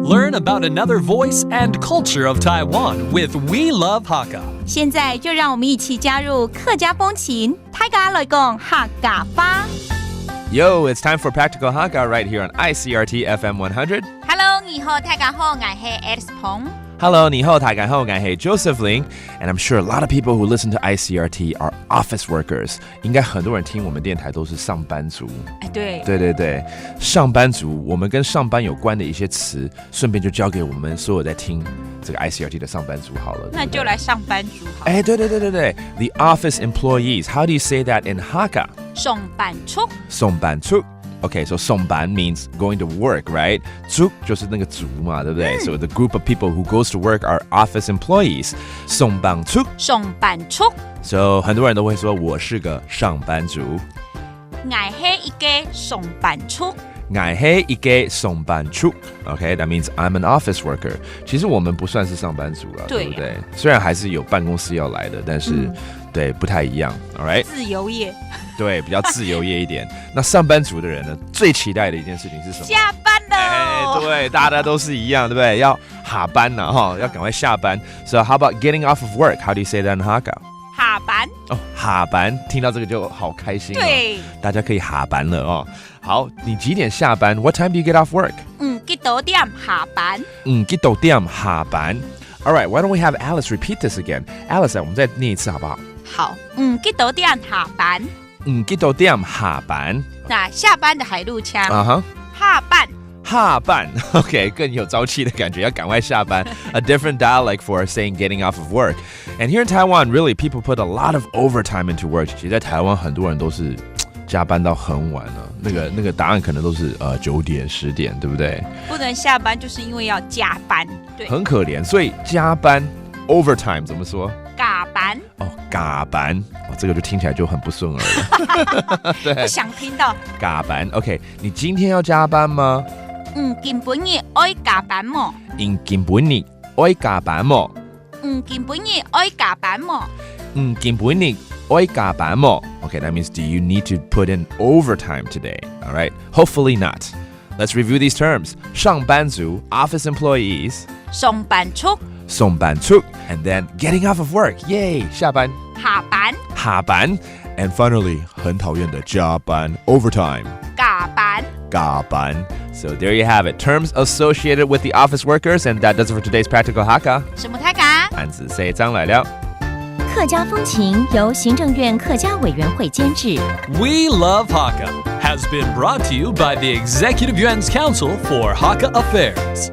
Learn about another voice and culture of Taiwan with We Love Hakka. 现在就让我们一起加入客家风情，大家来讲客家话。Yo, it's time for Practical Hakka right here on ICRT FM 100. Hello， 你好，大家好，我係 Alice 彭。Hello, 你好，大家好，我係 Joseph Ling, and I'm sure a lot of people who listen to ICRT are office workers. 应该很多人听我们电台都是上班族。对，上班族，我们跟上班有关的一些词，顺便就交给我们所有在听这个 ICRT 的上班族好了。那就来上班族好。对 ，The office employees. How do you say that in Hakka? 上班族。上班族。Okay, so 上班 means going to work, right? 族就是那个族嘛，对不对？ So the group of people who goes to work are office employees. 上班族。So 很多人都会说我是个上班族。我係一個上班族。我係一個上班族。Okay, that means I'm an office worker. 其實我們不算是上班族了，對不對？雖然還是有辦公室要來的，但是對不太一樣。All right? 自由業。对，比较自由业一点。那上班族的人呢，最期待的一件事情是什么？下班了。对，大家都是一样，对不对？要下班了哈，要赶快下班。So how about getting off of work? How do you say that in Hakka? 下班。下班，听到这个就好开心。对，大家可以下班了哦。好，你几点下班 ？What time do you get off work? 幾多點下班？幾多點下班 ？All right, why don't we have Alice repeat this again? Alice， 我们再念一次好不好？好，幾多點下班？幾多點下班？那下班的海陸腔。下班 OK 更有朝氣的感覺，要趕快下班。A different dialect for saying getting off of work. And here in Taiwan, really, people put a lot of overtime into work. 其實在台灣很多人都是加班到很晚了，那個答案可能都是9點10點，對不對？不能下班就是因為要加班，對，很可憐。所以加班 overtime 怎麼說？加班。加班這個就聽起來就很不順耳了。對，不想聽到。加班 OK， 你今天要加班嗎？根本日愛加班麼？根本日愛加班麼？根本日愛加班麼？根本日愛加班麼 Okay, that means do you need to put in overtime today? All right, hopefully not. Let's review these terms. 上班族 office employees. 上班族and then getting off of work. Yay, 下班下班 and finally 很討厭的加班 overtime. 加班 So there you have it. Terms associated with the office workers, and that does it for today's Practical Hakka. 什麼太嘎？漢字4章來了。客家風情由行政院客家委員會監製。We Love Hakka has been brought to you by the Executive Yuan's Council for Hakka Affairs.